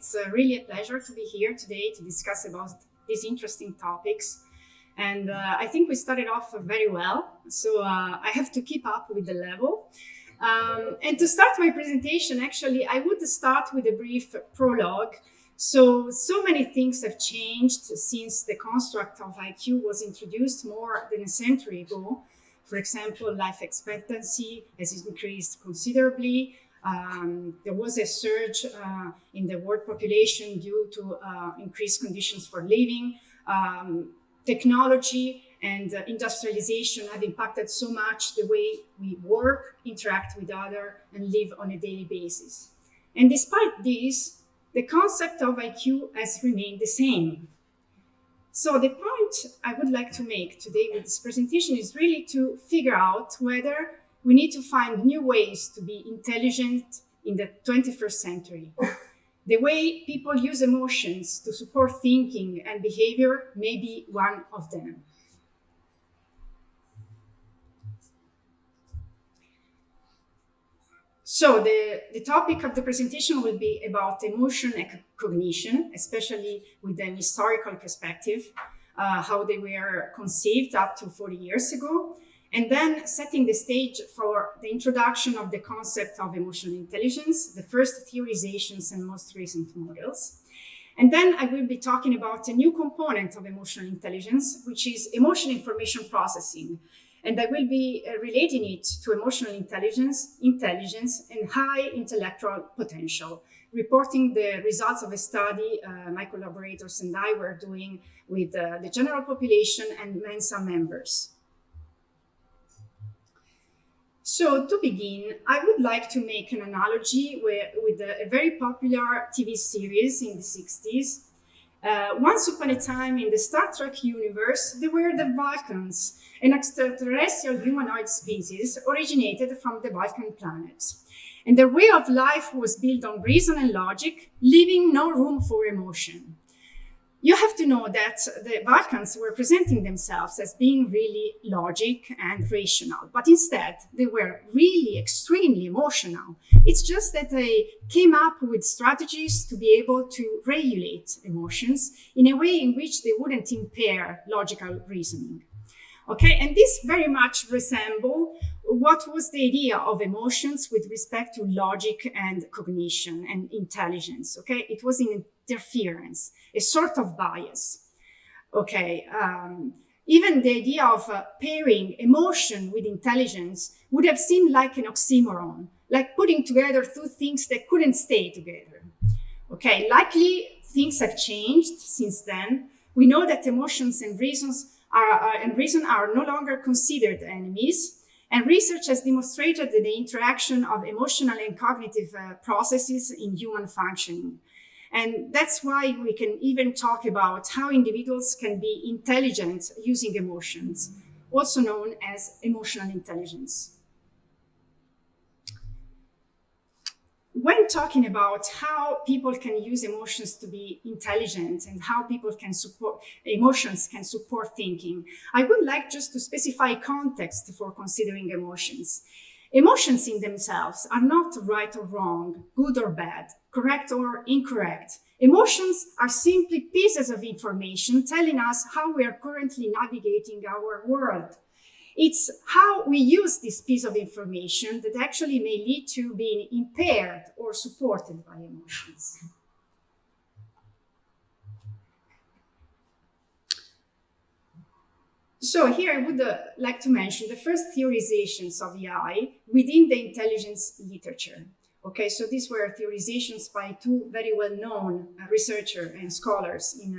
It's really a pleasure to be here today to discuss about these interesting topics. And I think we started off very well, so I have to keep up with the level. And to start my presentation, actually, I would start with a brief prologue. So many things have changed since the construct of IQ was introduced more than a century ago. For example, life expectancy has increased considerably. There was a surge in the world population due to increased conditions for living. Technology and industrialization have impacted so much the way we work, interact with others, and live on a daily basis. And despite this, the concept of IQ has remained the same. So the point I would like to make today with this presentation is really to figure out whether we need to find new ways to be intelligent in the 21st century. The way people use emotions to support thinking and behavior may be one of them. So the topic of the presentation will be about emotion and cognition, especially with an historical perspective, how they were conceived up to 40 years ago, and then setting the stage for the introduction of the concept of emotional intelligence, the first theorizations and most recent models. And then I will be talking about a new component of emotional intelligence, which is emotion information processing. And I will be relating it to emotional intelligence, and high intellectual potential, reporting the results of a study my collaborators and I were doing with the general population and Mensa members. So to begin, I would like to make an analogy with a very popular TV series in the 60s. Once upon a time in the Star Trek universe, there were the Vulcans, an extraterrestrial humanoid species originated from the Vulcan planets. And their way of life was built on reason and logic, leaving no room for emotion. You have to know that the Vulcans were presenting themselves as being really logic and rational, but instead they were really extremely emotional. It's just that they came up with strategies to be able to regulate emotions in a way in which they wouldn't impair logical reasoning. Okay, and this very much resembles what was the idea of emotions with respect to logic and cognition and intelligence. Okay, it was an interference, a sort of bias. Okay, even the idea of pairing emotion with intelligence would have seemed like an oxymoron, like putting together two things that couldn't stay together. Okay, likely things have changed since then. We know that emotions and reason are no longer considered enemies. And research has demonstrated the interaction of emotional and cognitive processes in human functioning. And that's why we can even talk about how individuals can be intelligent using emotions, also known as emotional intelligence. When talking about how people can use emotions to be intelligent and how emotions can support thinking, I would like just to specify context for considering emotions. Emotions in themselves are not right or wrong, good or bad, correct or incorrect. Emotions are simply pieces of information telling us how we are currently navigating our world. It's how we use this piece of information that actually may lead to being impaired or supported by emotions. So here I would like to mention the first theorizations of EI within the intelligence literature. Okay, so these were theorizations by two very well-known researchers and scholars in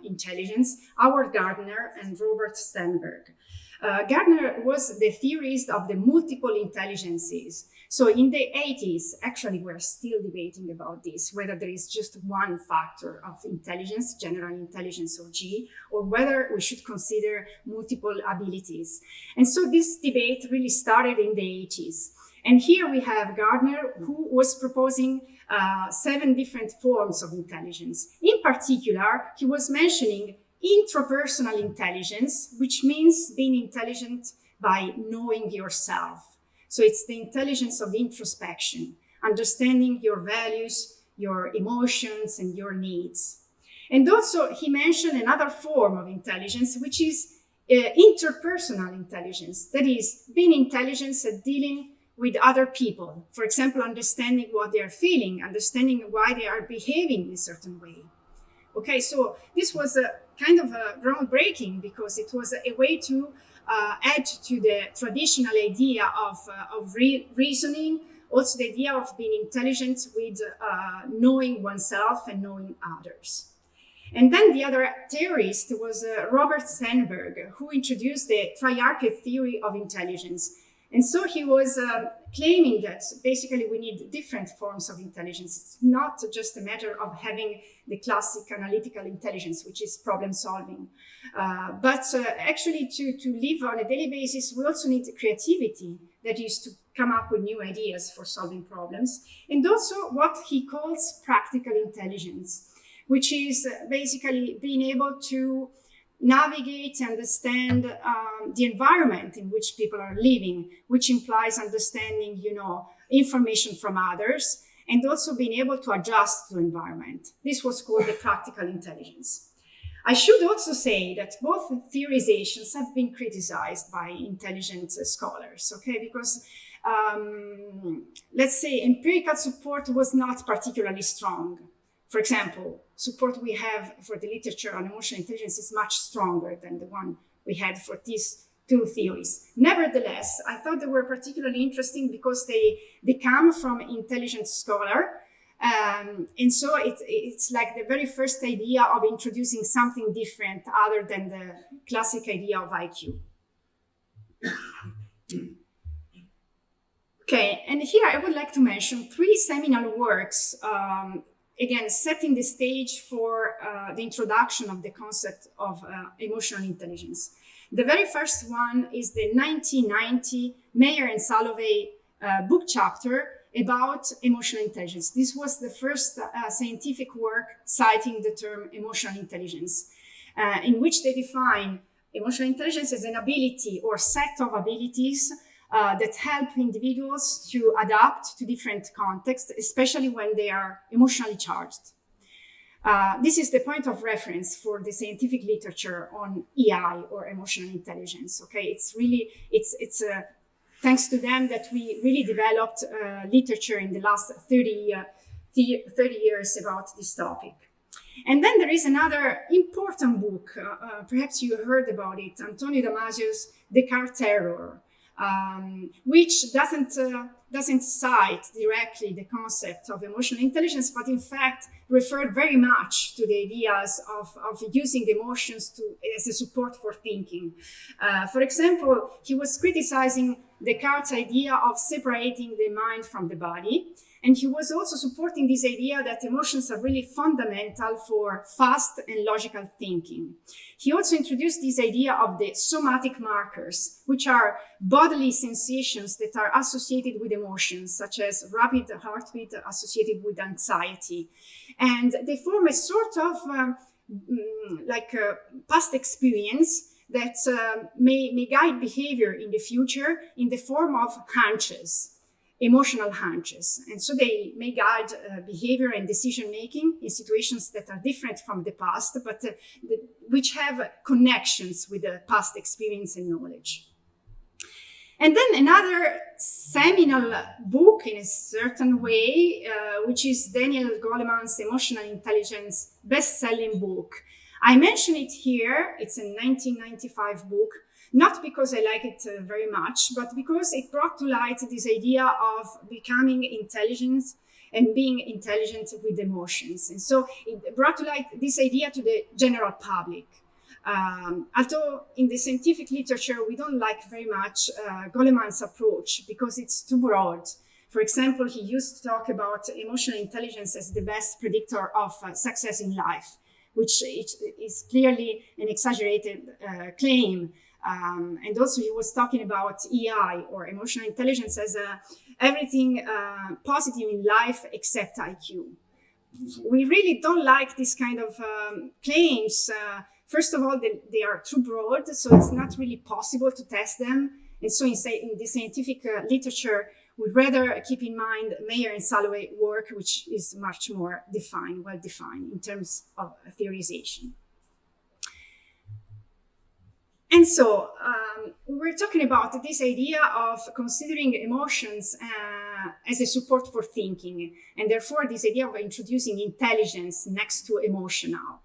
intelligence, Haward Gardner and Robert Sternberg. Gardner was the theorist of the multiple intelligences. So in the 80s, actually, we're still debating about this, whether there is just one factor of intelligence, general intelligence or G, or whether we should consider multiple abilities. And so this debate really started in the 80s. And here we have Gardner, who was proposing 7 different forms of intelligence. In particular, he was mentioning intrapersonal intelligence, which means being intelligent by knowing yourself. So it's the intelligence of introspection, understanding your values, your emotions and your needs. And also he mentioned another form of intelligence, which is interpersonal intelligence. That is, being intelligence at dealing with other people. For example, understanding what they are feeling, understanding why they are behaving in a certain way. Okay, so this was a kind of a groundbreaking because it was a way to add to the traditional idea of reasoning, also the idea of being intelligent with knowing oneself and knowing others. And then the other theorist was Robert Sandberg, who introduced the triarchy theory of intelligence. And so he was claiming that basically we need different forms of intelligence. It's not just a matter of having the classic analytical intelligence, which is problem solving. But actually to live on a daily basis, we also need creativity, that is to come up with new ideas for solving problems. And also what he calls practical intelligence, which is basically being able to navigate and understand the environment in which people are living, which implies understanding, information from others, and also being able to adjust to the environment. This was called the practical intelligence. I should also say that both theorizations have been criticized by intelligent scholars, okay? Because let's say empirical support was not particularly strong. For example, support we have for the literature on emotional intelligence is much stronger than the one we had for these two theories. Nevertheless, I thought they were particularly interesting because they come from intelligent scholar. And so it's like the very first idea of introducing something different other than the classic idea of IQ. Okay, and here I would like to mention three seminal works, again, setting the stage for the introduction of the concept of emotional intelligence. The very first one is the 1990 Mayer and Salovey book chapter about emotional intelligence. This was the first scientific work citing the term emotional intelligence, in which they define emotional intelligence as an ability or set of abilities that help individuals to adapt to different contexts, especially when they are emotionally charged. This is the point of reference for the scientific literature on EI or emotional intelligence. Okay, it's thanks to them that we really developed literature in the last 30 years about this topic. And then there is another important book, perhaps you heard about it, Antonio Damasio's Descartes' Terror, which doesn't cite directly the concept of emotional intelligence, but in fact referred very much to the ideas of using emotions as a support for thinking. For example, he was criticizing Descartes' idea of separating the mind from the body. And he was also supporting this idea that emotions are really fundamental for fast and logical thinking. He also introduced this idea of the somatic markers, which are bodily sensations that are associated with emotions, such as rapid heartbeat associated with anxiety. And they form a sort of past experience that may guide behavior in the future in the form of hunches. Emotional hunches. And so they may guide behavior and decision-making in situations that are different from the past, but which have connections with the past experience and knowledge. And then another seminal book in a certain way, which is Daniel Goleman's Emotional Intelligence best-selling book. I mention it here. It's a 1995 book. Not because I like it very much, but because it brought to light this idea of becoming intelligent and being intelligent with emotions. And so it brought to light this idea to the general public. Although in the scientific literature, we don't like very much Goleman's approach because it's too broad. For example, he used to talk about emotional intelligence as the best predictor of success in life, which is clearly an exaggerated claim. And also he was talking about EI or emotional intelligence as everything positive in life except IQ. We really don't like this kind of claims. First of all, they are too broad, so it's not really possible to test them. And so in the scientific literature, would rather keep in mind Mayer and Salovey work, which is much more well defined in terms of theorization. And so we're talking about this idea of considering emotions as a support for thinking, and therefore this idea of introducing intelligence next to emotional.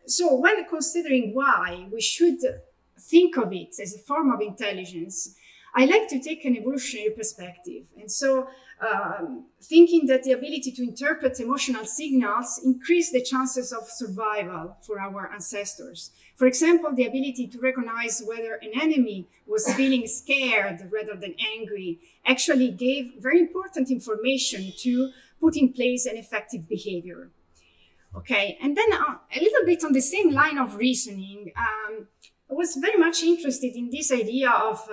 So when considering why we should think of it as a form of intelligence, I like to take an evolutionary perspective. And so thinking that the ability to interpret emotional signals increased the chances of survival for our ancestors. For example, the ability to recognize whether an enemy was feeling scared rather than angry actually gave very important information to put in place an effective behavior. Okay, and then a little bit on the same line of reasoning, I was very much interested in this idea of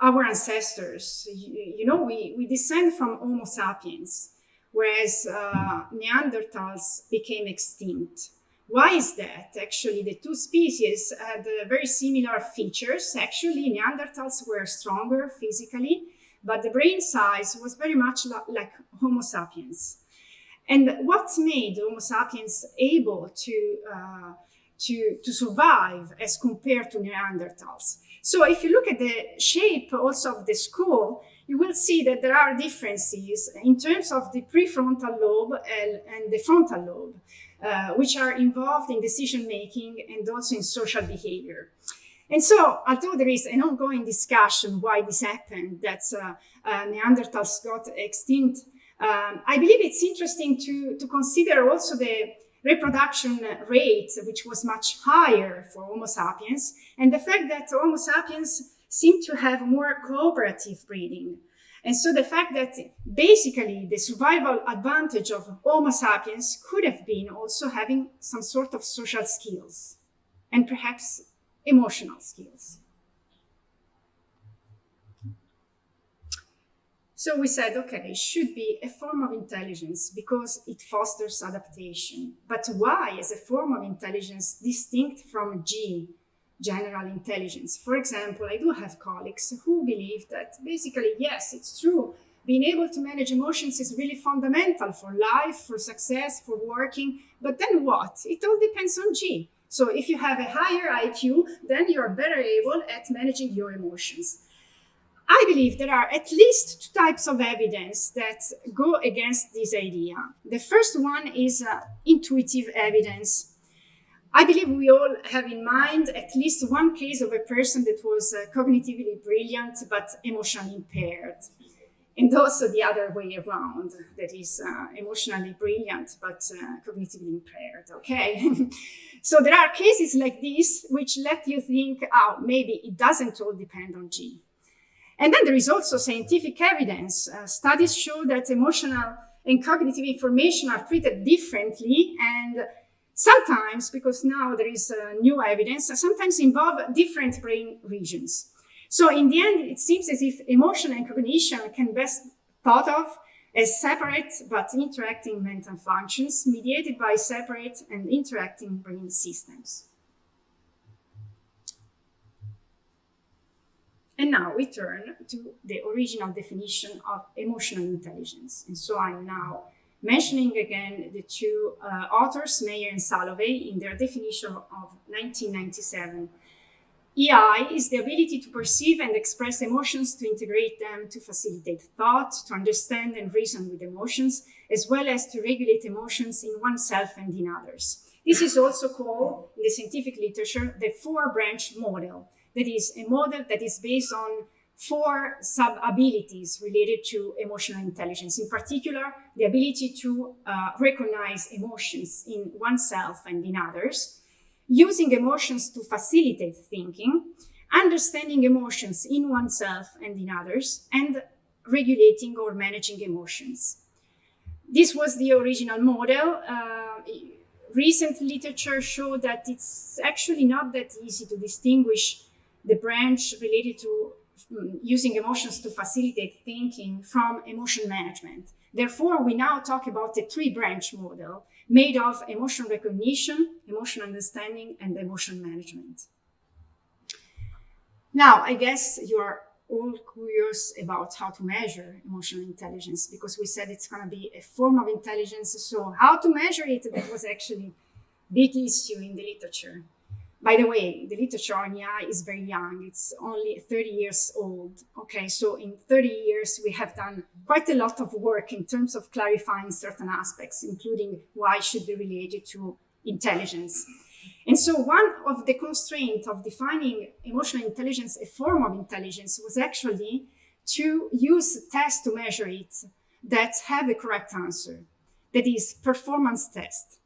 our ancestors. We descend from Homo sapiens, whereas Neanderthals became extinct. Why is that? Actually, the two species had very similar features. Actually, Neanderthals were stronger physically, but the brain size was very much like Homo sapiens. And what made Homo sapiens able to survive as compared to Neanderthals? So if you look at the shape also of the skull, you will see that there are differences in terms of the prefrontal lobe and the frontal lobe, which are involved in decision making and also in social behavior. And so, although there is an ongoing discussion why this happened, that Neanderthals got extinct, I believe it's interesting to consider also the reproduction rate, which was much higher for Homo sapiens, and the fact that Homo sapiens seem to have more cooperative breeding. And so the fact that basically the survival advantage of Homo sapiens could have been also having some sort of social skills and perhaps emotional skills. So we said, okay, it should be a form of intelligence because it fosters adaptation. But why is a form of intelligence distinct from G, general intelligence? For example, I do have colleagues who believe that basically, yes, it's true. Being able to manage emotions is really fundamental for life, for success, for working. But then what? It all depends on G. So if you have a higher IQ, then you're better able at managing your emotions. I believe there are at least two types of evidence that go against this idea. The first one is intuitive evidence. I believe we all have in mind at least one case of a person that was cognitively brilliant but emotionally impaired. And also the other way around, that is emotionally brilliant but cognitively impaired, okay? So there are cases like this which let you think, oh, maybe it doesn't all depend on G. And then there is also scientific evidence. Studies show that emotional and cognitive information are treated differently, and sometimes, because now there is new evidence, sometimes involve different brain regions. So in the end, it seems as if emotion and cognition can best thought of as separate but interacting mental functions mediated by separate and interacting brain systems. And now we turn to the original definition of emotional intelligence. And so I'm now mentioning again the two authors, Mayer and Salovey, in their definition of 1997. EI is the ability to perceive and express emotions, to integrate them, to facilitate thought, to understand and reason with emotions, as well as to regulate emotions in oneself and in others. This is also called, in the scientific literature, the four-branch model. That is a model that is based on four sub-abilities related to emotional intelligence. In particular, the ability to recognize emotions in oneself and in others, using emotions to facilitate thinking, understanding emotions in oneself and in others, and regulating or managing emotions. This was the original model. Recent literature showed that it's actually not that easy to distinguish the branch related to using emotions to facilitate thinking from emotion management. Therefore, we now talk about a three-branch model made of emotion recognition, emotion understanding, and emotion management. Now, I guess you're all curious about how to measure emotional intelligence, because we said it's going to be a form of intelligence. So how to measure it, that was actually a big issue in the literature. By the way, the literature on EI is very young. It's only 30 years old. Okay, so in 30 years, we have done quite a lot of work in terms of clarifying certain aspects, including why it should be related to intelligence. And so one of the constraints of defining emotional intelligence, a form of intelligence, was actually to use tests to measure it that have a correct answer, that is, performance test.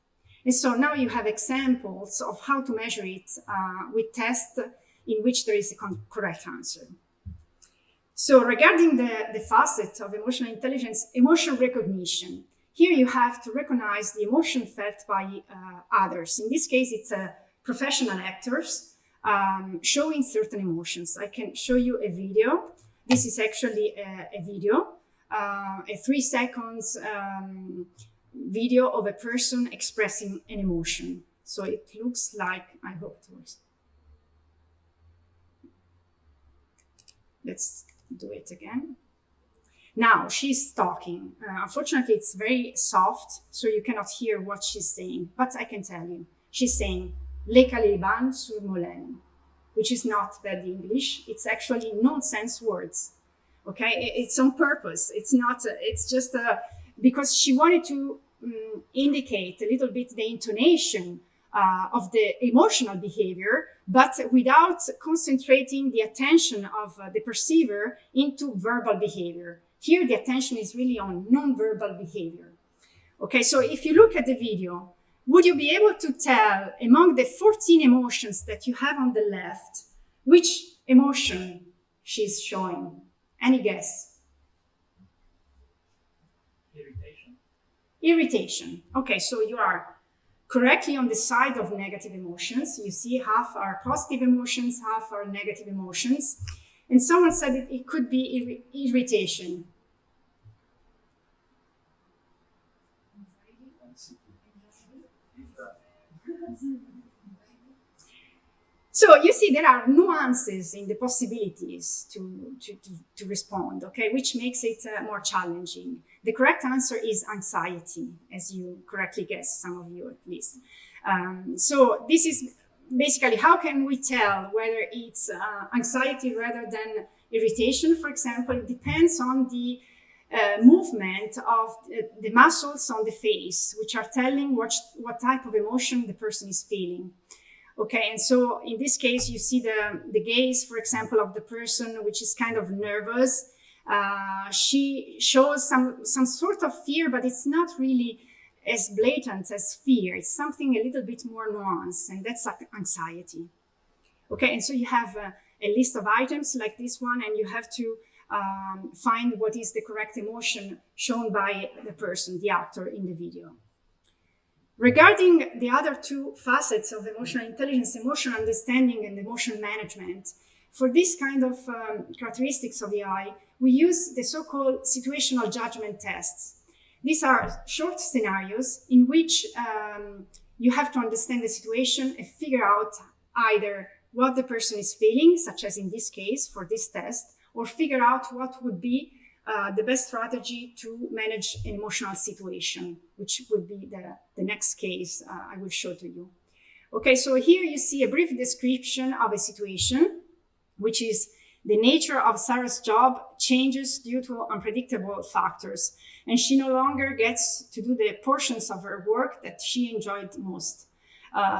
And so now you have examples of how to measure it with tests in which there is a correct answer. So regarding the facet of emotional intelligence, emotion recognition. Here you have to recognize the emotion felt by others. In this case, it's professional actors showing certain emotions. I can show you a video. This is actually a video, a 3 seconds video of a person expressing an emotion. So it looks like, I hope it works. Let's do it again. Now she's talking. Unfortunately, it's very soft, so you cannot hear what she's saying, but I can tell you. She's saying, Les Caliban sur Molène, which is not bad English. It's actually nonsense words. Okay, it's on purpose. It's not, it's just because she wanted to indicate a little bit the intonation of the emotional behavior, but without concentrating the attention of the perceiver into verbal behavior. Here, the attention is really on non-verbal behavior. Okay, so if you look at the video, would you be able to tell among the 14 emotions that you have on the left, which emotion she's showing? Any guess? Irritation. Okay, so you are correctly on the side of negative emotions. You see half are positive emotions, half are negative emotions. And someone said it could be irritation. So you see there are nuances in the possibilities to respond, okay, which makes it more challenging. The correct answer is anxiety, as you correctly guessed, some of you at least. So this is basically how can we tell whether it's anxiety rather than irritation, for example. It depends on the movement of the muscles on the face, which are telling what type of emotion the person is feeling. Okay, and so in this case, you see the gaze, for example, of the person, which is kind of nervous. She shows some sort of fear, but it's not really as blatant as fear. It's something a little bit more nuanced, and that's anxiety. Okay, and so you have a list of items like this one, and you have to find what is the correct emotion shown by the person, the actor in the video. Regarding the other 2 facets of emotional intelligence, emotional understanding and emotion management, for this kind of characteristics of EI, we use the so-called situational judgment tests. These are short scenarios in which you have to understand the situation and figure out either what the person is feeling, such as in this case for this test, or figure out what would be the best strategy to manage an emotional situation, which would be the next case I will show to you. Okay, so here you see a brief description of a situation, which is the nature of Sarah's job changes due to unpredictable factors, and she no longer gets to do the portions of her work that she enjoyed most.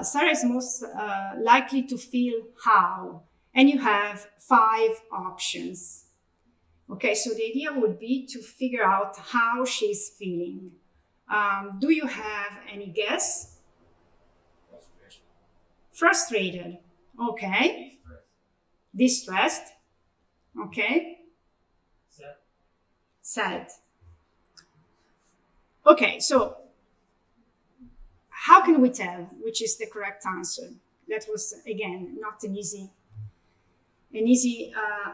Sarah is most likely to feel how, and you have 5 options. Okay, so the idea would be to figure out how she's feeling. Do you have any guess? Frustrated. Okay. Distressed. Okay. Sad. Okay, so how can we tell which is the correct answer? That was, again, not an easy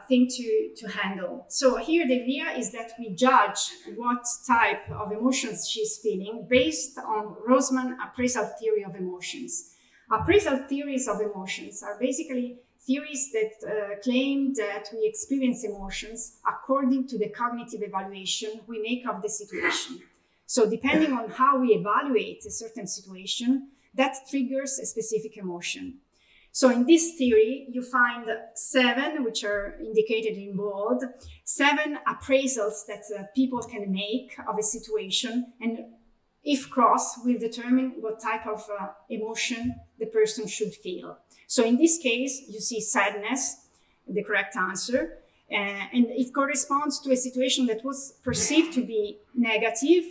thing to handle. So here the idea is that we judge what type of emotions she's feeling based on Rosman appraisal theory of emotions. Appraisal theories of emotions are basically theories that claim that we experience emotions according to the cognitive evaluation we make of the situation. So depending on how we evaluate a certain situation, that triggers a specific emotion. So in this theory, you find 7, which are indicated in bold, 7 appraisals that people can make of a situation, and if crossed, will determine what type of emotion the person should feel. So in this case, you see sadness, the correct answer, and it corresponds to a situation that was perceived to be negative.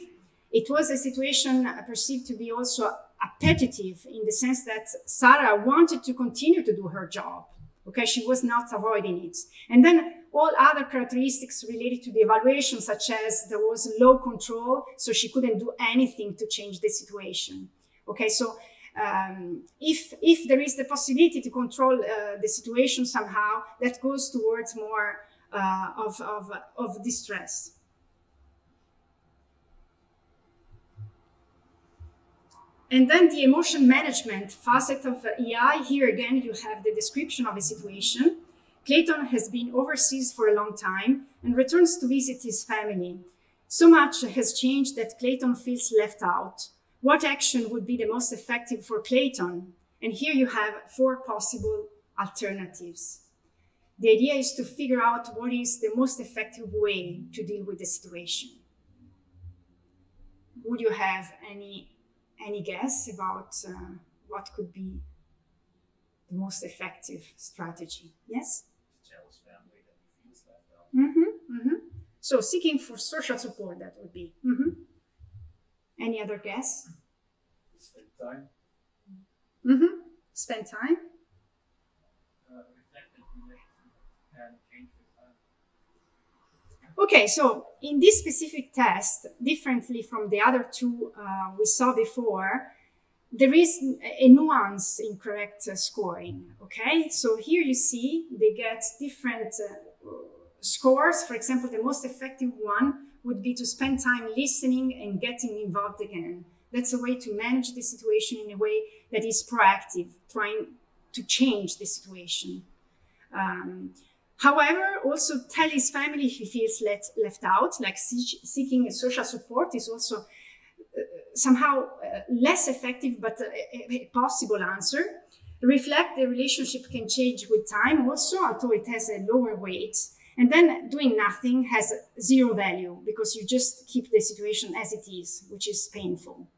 It was a situation perceived to be also appetitive, in the sense that Sarah wanted to continue to do her job. Okay, she was not avoiding it. And then all other characteristics related to the evaluation, such as there was low control, so she couldn't do anything to change the situation. Okay, so if there is the possibility to control the situation somehow, that goes towards more of distress. And then the emotion management facet of EI. Here again, you have the description of a situation. Clayton has been overseas for a long time and returns to visit his family. So much has changed that Clayton feels left out. What action would be the most effective for Clayton? And here you have 4 possible alternatives. The idea is to figure out what is the most effective way to deal with the situation. Would you have any guess about what could be the most effective strategy? Yes? Tell his family that he feels left out. So seeking for social support, that would be. Any other guess? Spend time. Spend time. Reflect and change the time. Okay, so in this specific test, differently from the other 2 we saw before, there is a nuance in correct scoring. Okay, so here you see they get different scores. For example, the most effective one would be to spend time listening and getting involved again. That's a way to manage the situation in a way that is proactive, trying to change the situation. However, also tell his family he feels left out, like seeking social support is also somehow less effective, but a possible answer. Reflect the relationship can change with time also, although it has a lower weight. And then doing nothing has 0 value because you just keep the situation as it is, which is painful.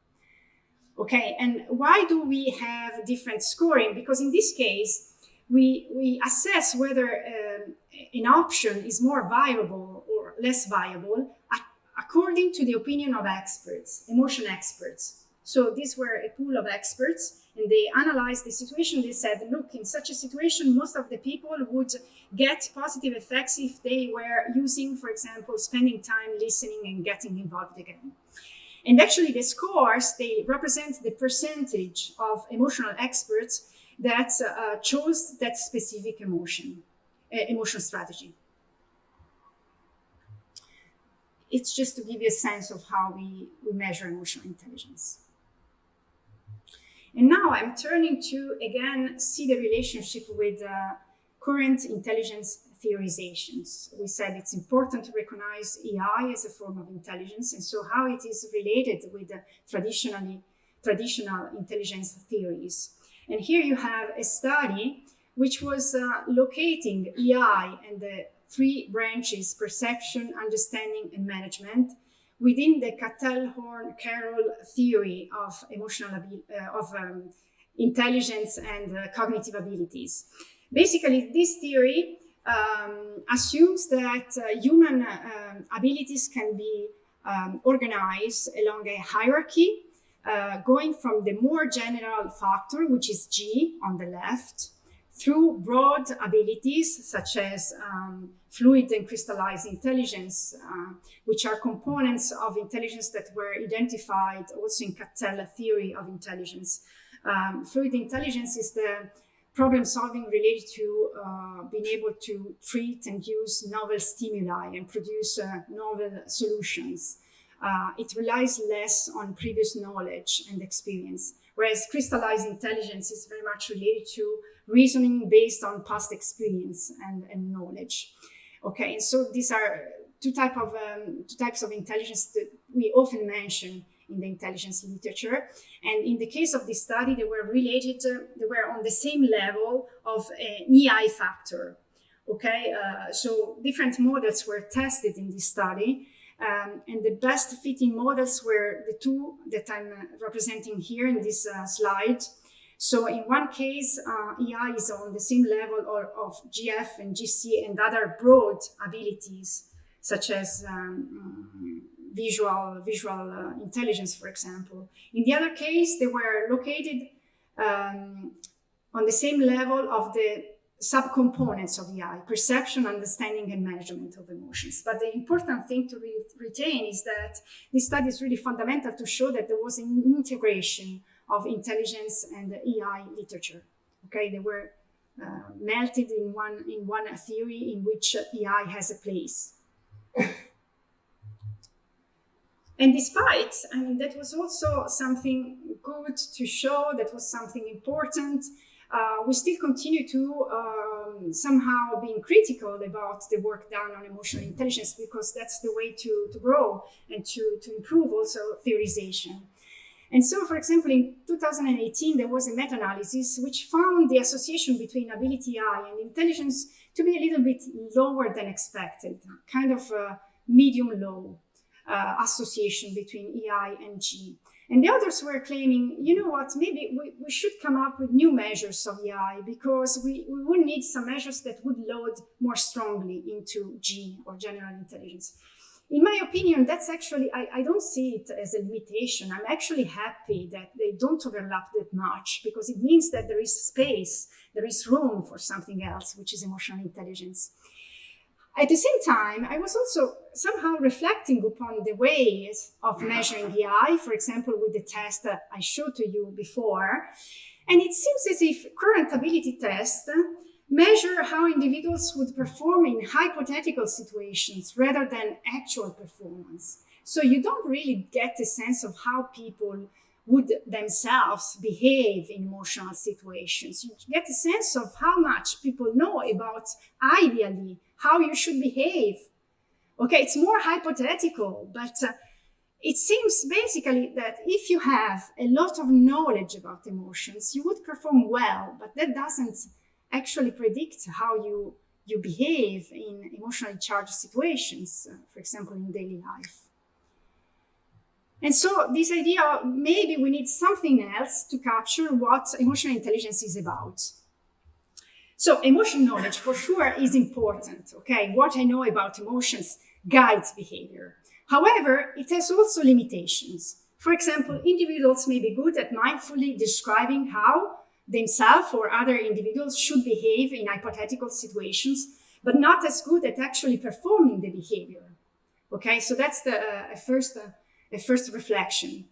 Okay, and why do we have different scoring? Because in this case, we assess whether an option is more viable or less viable according to the opinion of experts, emotion experts. So these were a pool of experts, and they analyzed the situation. They said, look, in such a situation, most of the people would get positive effects if they were using, for example, spending time listening and getting involved again. And actually the scores, they represent the percentage of emotional experts that chose that specific emotion strategy. It's just to give you a sense of how we measure emotional intelligence. And now I'm turning to, again, see the relationship with current intelligence theorizations. We said it's important to recognize EI as a form of intelligence, and so how it is related with the traditional intelligence theories. And here you have a study which was locating EI and the 3 branches, perception, understanding, and management, within the Cattell-Horn-Carroll theory of intelligence and cognitive abilities. Basically, this theory assumes that human abilities can be organized along a hierarchy, going from the more general factor, which is G on the left, through broad abilities such as fluid and crystallized intelligence, which are components of intelligence that were identified also in Cattell theory of intelligence. Fluid intelligence is the problem solving related to being able to treat and use novel stimuli and produce novel solutions. it relies less on previous knowledge and experience, whereas crystallized intelligence is very much related to reasoning based on past experience and knowledge. Okay, and so these are two types of intelligence that we often mention in the intelligence literature. And in the case of this study, they were related, they were on the same level of an EI factor. Okay, so different models were tested in this study. And the best fitting models were the two that I'm representing here in this slide. So in one case, EI is on the same level of GF and GC and other broad abilities, such as visual intelligence, for example. In the other case, they were located on the same level of the subcomponents of EI: perception, understanding, and management of emotions. But the important thing to retain is that this study is really fundamental to show that there was an integration of intelligence and the EI literature. Okay, they were melted in one theory in which EI has a place. And despite, I mean, that was also something good to show, that was something important. We still continue to somehow being critical about the work done on emotional intelligence, because that's the way to grow and to improve also theorization. And so, for example, in 2018, there was a meta-analysis which found the association between ability I and intelligence to be a little bit lower than expected, kind of a medium-low association between EI and G. And the others were claiming, you know what, maybe we should come up with new measures of EI, because we would need some measures that would load more strongly into G, or general intelligence. In my opinion, that's actually, I don't see it as a limitation. I'm actually happy that they don't overlap that much, because it means that there is space, there is room for something else, which is emotional intelligence. At the same time, I was also somehow reflecting upon the ways of measuring EI, for example, with the test that I showed to you before. And it seems as if current ability tests measure how individuals would perform in hypothetical situations rather than actual performance. So you don't really get a sense of how people would themselves behave in emotional situations. You get a sense of how much people know about, ideally, how you should behave. Okay, it's more hypothetical, but it seems basically that if you have a lot of knowledge about emotions, you would perform well, but that doesn't actually predict how you behave in emotionally charged situations, for example, in daily life. And so this idea, maybe we need something else to capture what emotional intelligence is about. So emotion knowledge for sure is important, okay? What I know about emotions guides behavior. However, it has also limitations. For example, individuals may be good at mindfully describing how themselves or other individuals should behave in hypothetical situations, but not as good at actually performing the behavior. Okay, so that's the first reflection.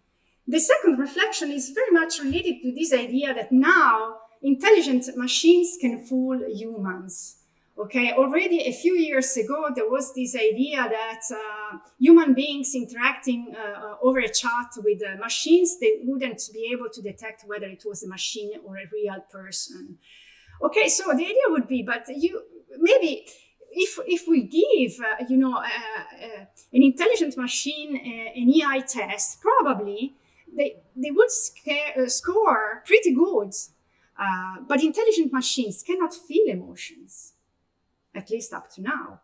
The second reflection is very much related to this idea that now intelligent machines can fool humans. Okay, already a few years ago, there was this idea that human beings interacting over a chat with machines, they wouldn't be able to detect whether it was a machine or a real person. Okay, so the idea would be, but maybe if we give an intelligent machine an EI test, probably they would score pretty good. But intelligent machines cannot feel emotions, at least up to now.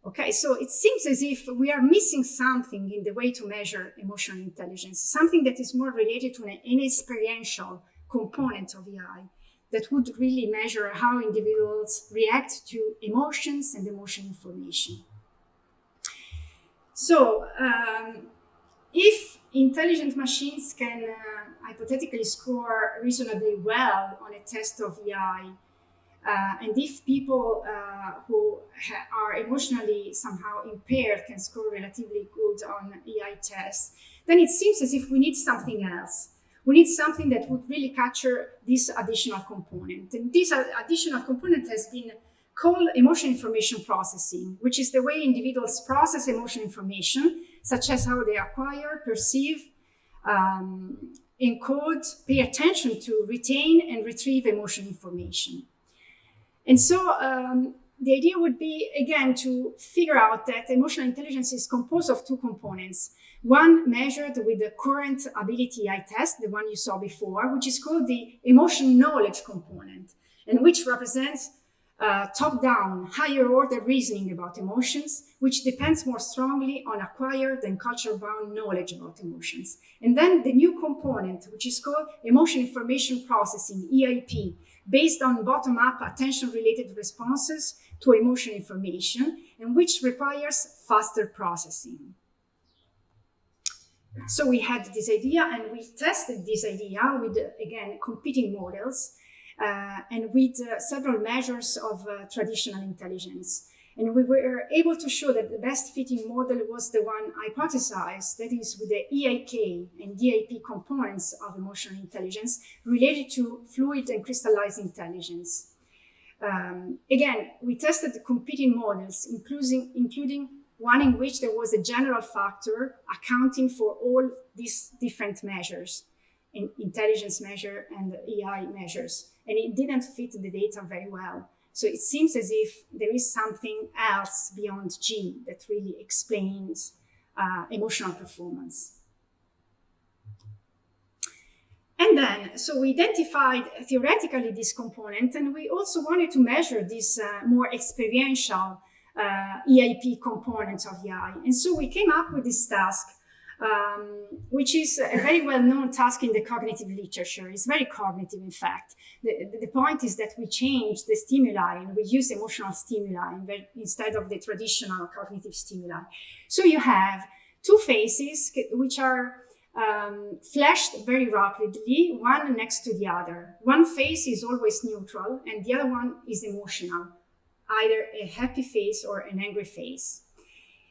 Okay, so it seems as if we are missing something in the way to measure emotional intelligence, something that is more related to an experiential component of EI that would really measure how individuals react to emotions and emotion information. So, if intelligent machines can hypothetically score reasonably well on a test of EI, and if people who are emotionally somehow impaired can score relatively good on EI tests, then it seems as if we need something else. We need something that would really capture this additional component. And this additional component has been called emotion information processing, which is the way individuals process emotion information, such as how they acquire, perceive, encode, pay attention to, retain, and retrieve emotion information. And so the idea would be, again, to figure out that emotional intelligence is composed of two components. One measured with the current ability EI test, the one you saw before, which is called the emotion knowledge component, and which represents top-down, higher-order reasoning about emotions, which depends more strongly on acquired and culture-bound knowledge about emotions. And then the new component, which is called emotion information processing, EIP, based on bottom-up attention-related responses to emotion information, and which requires faster processing. So we had this idea, and we tested this idea with, again, competing models, and with several measures of traditional intelligence. And we were able to show that the best fitting model was the one hypothesized, that is with the EIK and DIP components of emotional intelligence related to fluid and crystallized intelligence. Again, we tested the competing models, including one in which there was a general factor accounting for all these different measures, intelligence measure and EI measures. And it didn't fit the data very well. So it seems as if there is something else beyond G that really explains emotional performance. And then, so we identified theoretically this component, and we also wanted to measure this more experiential EIP component of EI. And so we came up with this task, which is a very well-known task in the cognitive literature. It's very cognitive, in fact. The point is that we change the stimuli and we use emotional stimuli instead of the traditional cognitive stimuli. So you have two phases which are flashed very rapidly, one next to the other. One phase is always neutral and the other one is emotional, either a happy phase or an angry phase.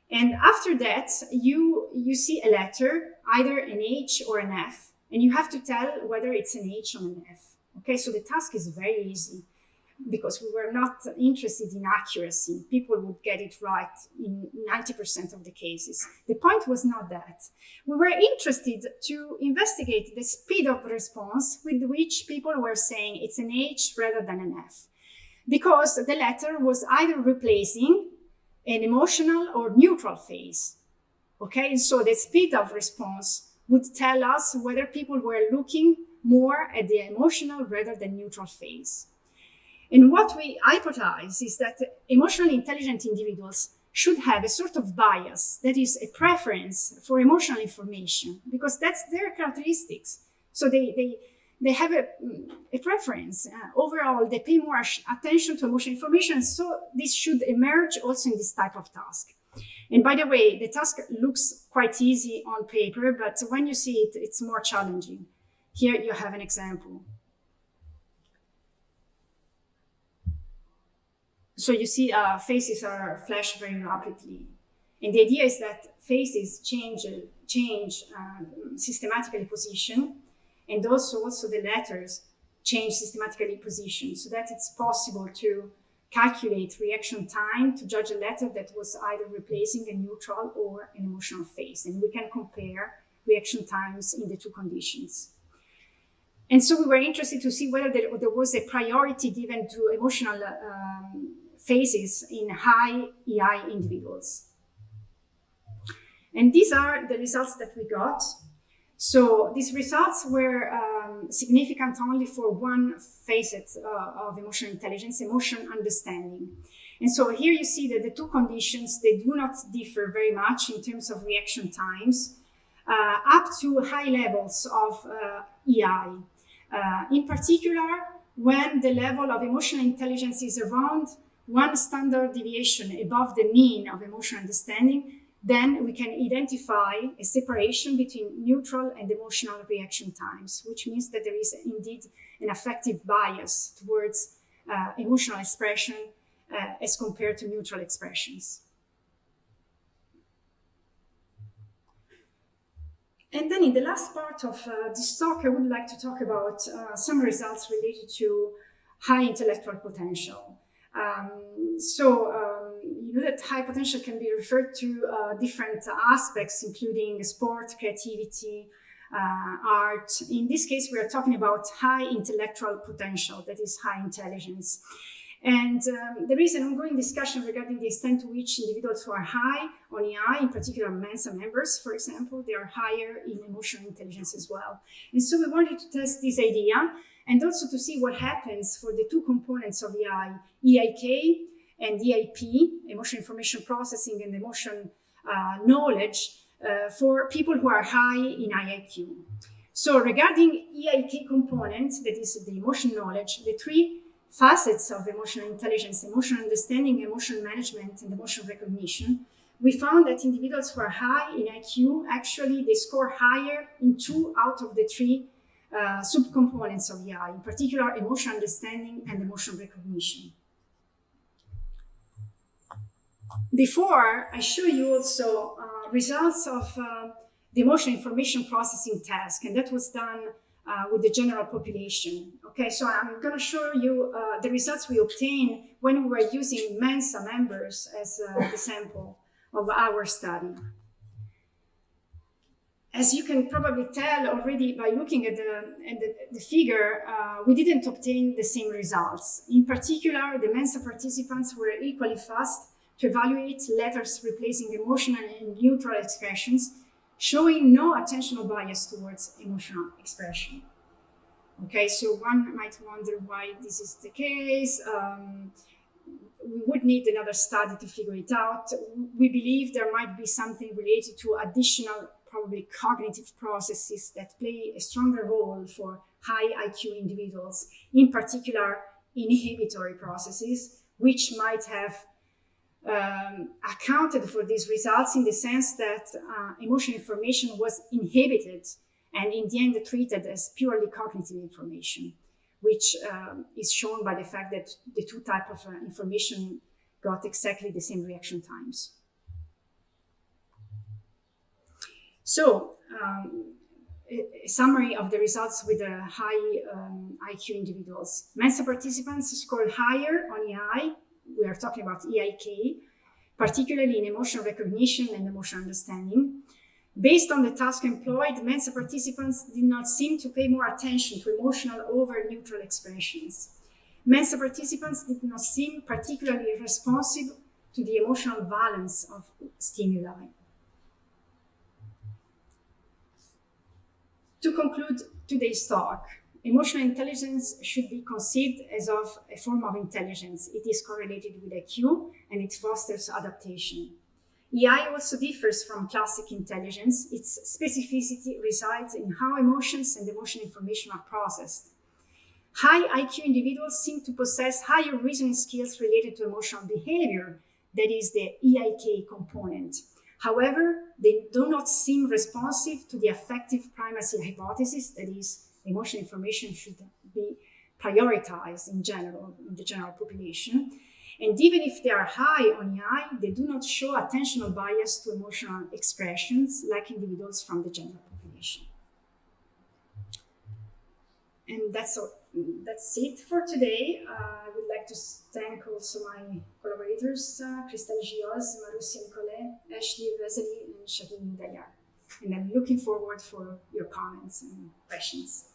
And after that, you see a letter, either an H or an F, and you have to tell whether it's an H or an F. Okay, so the task is very easy because we were not interested in accuracy. People would get it right in 90% of the cases. The point was not that. We were interested to investigate the speed of response with which people were saying it's an H rather than an F, because the letter was either replacing an emotional or neutral phase. Okay, and so the speed of response would tell us whether people were looking more at the emotional rather than neutral phase. And what we hypothesize is that emotionally intelligent individuals should have a sort of bias, that is a preference for emotional information, because that's their characteristics. So they have a preference. Overall, they pay more attention to emotional information. So this should emerge also in this type of task. And by the way, the task looks quite easy on paper, but when you see it, it's more challenging. Here you have an example. So you see faces are flashed very rapidly. And the idea is that faces change systematically position, and also the letters change systematically position, so that it's possible to calculate reaction time to judge a letter that was either replacing a neutral or an emotional phase. And we can compare reaction times in the two conditions. And so we were interested to see whether there was a priority given to emotional phases in high EI individuals. And these are the results that we got. So these results were significant only for one facet of emotional intelligence, emotion understanding. And so here you see that the two conditions, they do not differ very much in terms of reaction times, up to high levels of EI. In particular, when the level of emotional intelligence is around one standard deviation above the mean of emotional understanding, then we can identify a separation between neutral and emotional reaction times, which means that there is indeed an affective bias towards emotional expression as compared to neutral expressions. And then in the last part of this talk, I would like to talk about some results related to high intellectual potential. You know that high potential can be referred to different aspects, including sport, creativity, art. In this case, we are talking about high intellectual potential, that is high intelligence. And there is an ongoing discussion regarding the extent to which individuals who are high on EI, in particular Mensa members, for example, they are higher in emotional intelligence as well. And so we wanted to test this idea and also to see what happens for the two components of EI, EIK and EIP, emotional information processing and emotion knowledge, for people who are high in IIQ. So regarding EIK component, that is the emotion knowledge, the three facets of emotional intelligence, emotional understanding, emotional management, and emotional recognition, we found that individuals who are high in IQ, actually they score higher in 2 out of the 3 subcomponents of EI, in particular emotional understanding and emotional recognition. Before, I show you also results of the emotional information processing task, and that was done with the general population. Okay, so I'm going to show you the results we obtained when we were using Mensa members as the sample of our study. As you can probably tell already by looking at the figure, we didn't obtain the same results. In particular, the Mensa participants were equally fast to evaluate letters replacing emotional and neutral expressions, showing no attentional bias towards emotional expression. Okay, so one might wonder why this is the case. We would need another study to figure it out. We believe there might be something related to additional, probably cognitive processes that play a stronger role for high IQ individuals, in particular inhibitory processes, which might have accounted for these results in the sense that emotional information was inhibited and in the end treated as purely cognitive information, which is shown by the fact that the two types of information got exactly the same reaction times. So, a summary of the results with the high IQ individuals. Mensa participants scored higher on EI. We are talking about EIK, particularly in emotional recognition and emotional understanding. Based on the task employed, Mensa participants did not seem to pay more attention to emotional over neutral expressions. Mensa participants did not seem particularly responsive to the emotional valence of stimuli. To conclude today's talk, emotional intelligence should be conceived as of a form of intelligence. It is correlated with IQ and it fosters adaptation. EI also differs from classic intelligence. Its specificity resides in how emotions and emotional information are processed. High IQ individuals seem to possess higher reasoning skills related to emotional behavior, that is the EIK component. However, they do not seem responsive to the affective primacy hypothesis, that is, emotional information should be prioritized in general, in the general population. And even if they are high on EI, they do not show attentional bias to emotional expressions like individuals from the general population. And that's it for today. I would like to thank also my collaborators, Christelle Gioz, Marussia Nicolet, Ashley Vesely, and Shaheen Dayar. And I'm looking forward for your comments and questions.